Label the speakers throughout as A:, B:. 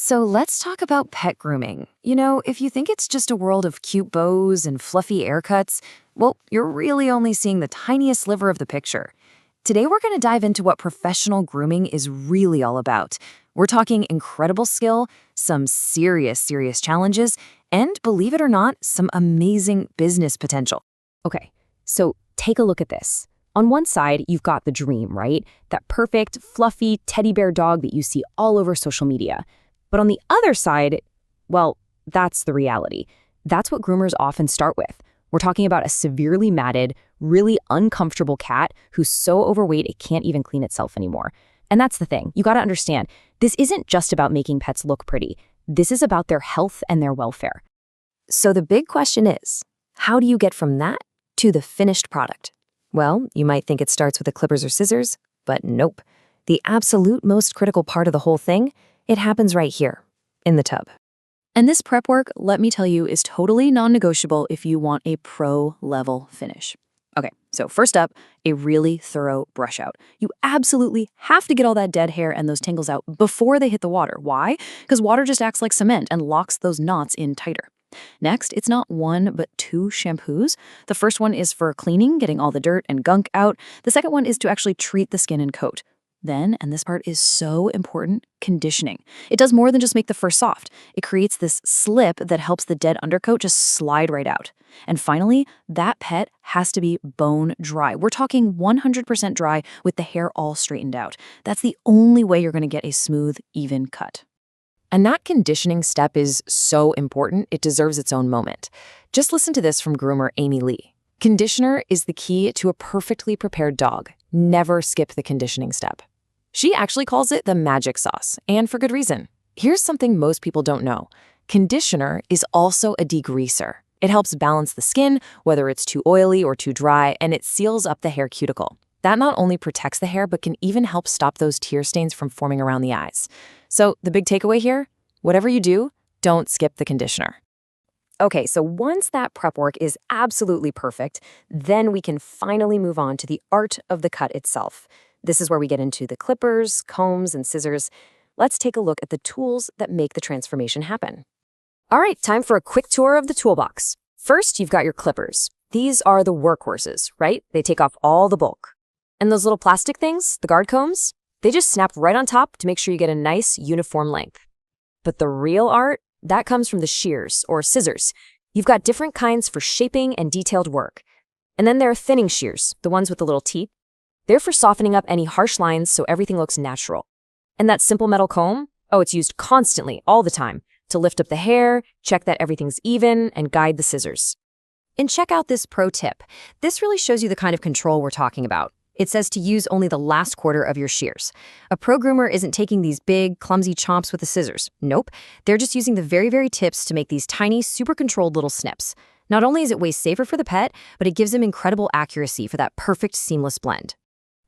A: So let's talk about pet grooming. If you think it's just a world of cute bows and fluffy haircuts, well, you're really only seeing the tiniest sliver of the picture. Today, we're going to dive into what professional grooming is really all about. We're talking incredible skill, some serious challenges, and believe it or not, some amazing business potential.
B: Okay, so take a look at this. On one side, you've got the dream, right? That perfect, fluffy teddy bear dog that you see all over social media. But on the other side, well, that's the reality. That's what groomers often start with. We're talking about a severely matted, really uncomfortable cat who's so overweight it can't even clean itself anymore. And that's the thing. You got to understand, this isn't just about making pets look pretty. This is about their health and their welfare.
A: So the big question is, how do you get from that to the finished product? Well, you might think it starts with the clippers or scissors, but nope. The absolute most critical part of the whole thing, it happens right here, in the tub.
C: And this prep work, let me tell you, is totally non-negotiable if you want a pro-level finish. Okay, so first up, a really thorough brush out. You absolutely have to get all that dead hair and those tangles out before they hit the water. Why? Because water just acts like cement and locks those knots in tighter. Next, it's not one, but two shampoos. The first one is for cleaning, getting all the dirt and gunk out. The second one is to actually treat the skin and coat. Then, and this part is so important, conditioning. It does more than just make the fur soft. It creates this slip that helps the dead undercoat just slide right out. And finally, that pet has to be bone dry. We're talking 100% dry with the hair all straightened out. That's the only way you're going to get a smooth, even cut.
A: And that conditioning step is so important, it deserves its own moment. Just listen to this from groomer Amy Lee. Conditioner is the key to a perfectly prepared dog. Never skip the conditioning step. She actually calls it the magic sauce, and for good reason. Here's something most people don't know. Conditioner is also a degreaser. It helps balance the skin, whether it's too oily or too dry, and it seals up the hair cuticle. That not only protects the hair, but can even help stop those tear stains from forming around the eyes. So the big takeaway here, whatever you do, don't skip the conditioner.
B: Okay, so once that prep work is absolutely perfect, then we can finally move on to the art of the cut itself. This is where we get into the clippers, combs, and scissors. Let's take a look at the tools that make the transformation happen. All right, time for a quick tour of the toolbox. First, you've got your clippers. These are the workhorses, right? They take off all the bulk. And those little plastic things, the guard combs, they just snap right on top to make sure you get a nice, uniform length. But the real art, that comes from the shears, or scissors. You've got different kinds for shaping and detailed work. And then there are thinning shears, the ones with the little teeth. They're for softening up any harsh lines so everything looks natural. And that simple metal comb, oh, it's used constantly, all the time, to lift up the hair, check that everything's even, and guide the scissors. And check out this pro tip. This really shows you the kind of control we're talking about. It says to use only the last quarter of your shears. A pro groomer isn't taking these big, clumsy chomps with the scissors. Nope. They're just using the very tips to make these tiny, super controlled little snips. Not only is it way safer for the pet, but it gives them incredible accuracy for that perfect, seamless blend.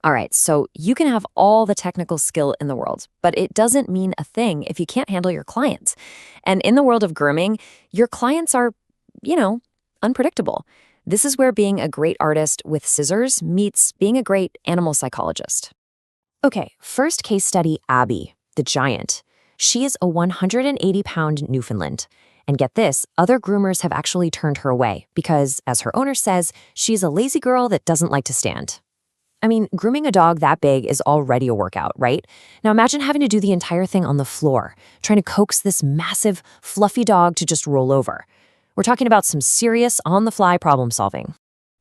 B: All right, so you can have all the technical skill in the world, but it doesn't mean a thing if you can't handle your clients. And in the world of grooming, your clients are, unpredictable. This is where being a great artist with scissors meets being a great animal psychologist. Okay, first case study, Abby, the giant. She is a 180-pound Newfoundland. And get this, other groomers have actually turned her away because, as her owner says, she's a lazy girl that doesn't like to stand. I mean, grooming a dog that big is already a workout, right? Now imagine having to do the entire thing on the floor, trying to coax this massive, fluffy dog to just roll over. We're talking about some serious, on-the-fly problem solving.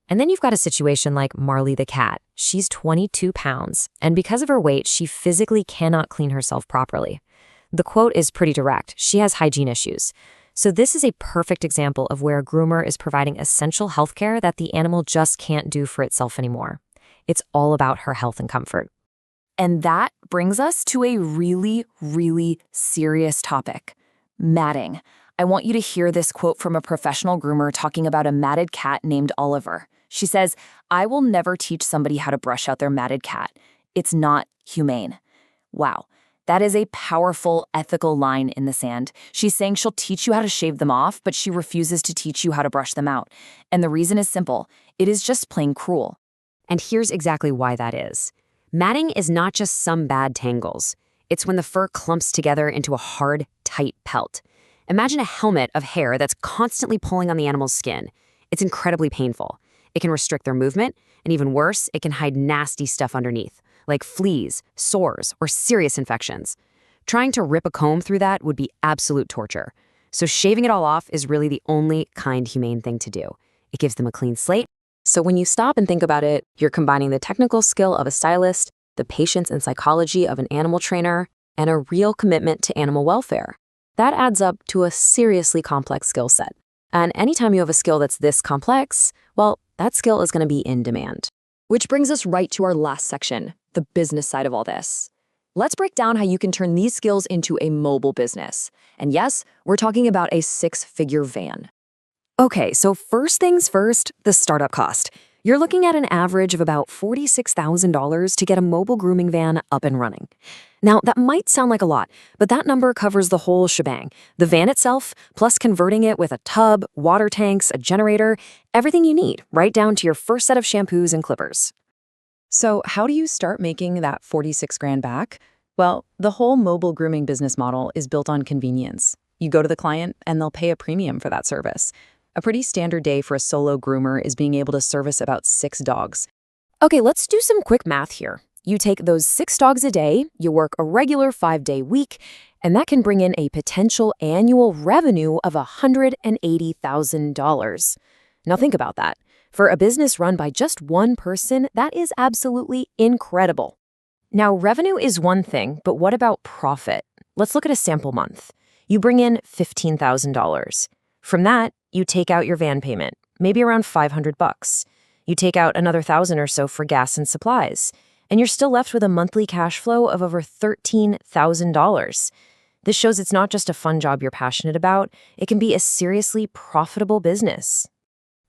B: And then you've got a situation like Marley the cat. She's 22 pounds, and because of her weight, she physically cannot clean herself properly. The quote is pretty direct. She has hygiene issues. So this is a perfect example of where a groomer is providing essential health care that the animal just can't do for itself anymore. It's all about her health and comfort.
C: And that brings us to a really serious topic, matting. I want you to hear this quote from a professional groomer talking about a matted cat named Oliver. She says, "I will never teach somebody how to brush out their matted cat. It's not humane." Wow, that is a powerful, ethical line in the sand. She's saying she'll teach you how to shave them off, but she refuses to teach you how to brush them out. And the reason is simple. It is just plain cruel.
B: And here's exactly why that is. Matting is not just some bad tangles. It's when the fur clumps together into a hard, tight pelt. Imagine a helmet of hair that's constantly pulling on the animal's skin. It's incredibly painful. It can restrict their movement, and even worse, it can hide nasty stuff underneath, like fleas, sores, or serious infections. Trying to rip a comb through that would be absolute torture. So shaving it all off is really the only kind, humane thing to do. It gives them a clean slate.
A: So when you stop and think about it, you're combining the technical skill of a stylist, the patience and psychology of an animal trainer, and a real commitment to animal welfare. That adds up to a seriously complex skill set. And anytime you have a skill that's this complex, well, that skill is going to be in demand.
C: Which brings us right to our last section, the business side of all this. Let's break down how you can turn these skills into a mobile business. And yes, we're talking about a 6-figure van. Okay, so first things first, the startup cost. You're looking at an average of about $46,000 to get a mobile grooming van up and running. Now, that might sound like a lot, but that number covers the whole shebang. The van itself, plus converting it with a tub, water tanks, a generator, everything you need, right down to your first set of shampoos and clippers.
A: So how do you start making that 46 grand back? Well, the whole mobile grooming business model is built on convenience. You go to the client and they'll pay a premium for that service. A pretty standard day for a solo groomer is being able to service about 6 dogs.
B: Okay, let's do some quick math here. You take those 6 dogs a day, you work a regular 5-day week, and that can bring in a potential annual revenue of $180,000. Now think about that. For a business run by just one person, that is absolutely incredible. Now, revenue is one thing, but what about profit? Let's look at a sample month. You bring in $15,000. From that, you take out your van payment, maybe around $500. You take out another $1,000 or so for gas and supplies, and you're still left with a monthly cash flow of over $13,000. This shows it's not just a fun job you're passionate about, it can be a seriously profitable business.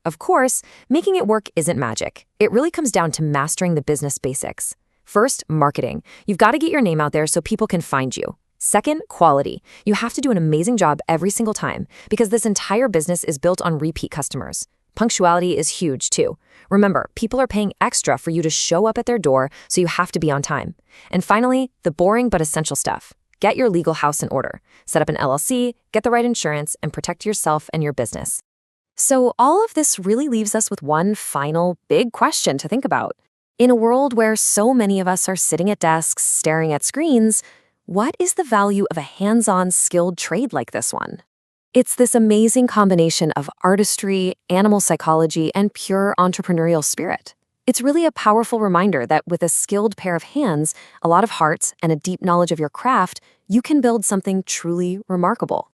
B: Of course, making it work isn't magic. It really comes down to mastering the business basics. First, marketing. You've got to get your name out there so people can find you. Second, quality. You have to do an amazing job every single time because this entire business is built on repeat customers. Punctuality is huge too. Remember, people are paying extra for you to show up at their door, so you have to be on time. And finally, the boring but essential stuff. Get your legal house in order. Set up an LLC, get the right insurance, and protect yourself and your business. So all of this really leaves us with one final big question to think about. In a world where so many of us are sitting at desks, staring at screens, what is the value of a hands-on skilled trade like this one? It's this amazing combination of artistry, animal psychology, and pure entrepreneurial spirit. It's really a powerful reminder that with a skilled pair of hands, a lot of hearts, and a deep knowledge of your craft, you can build something truly remarkable.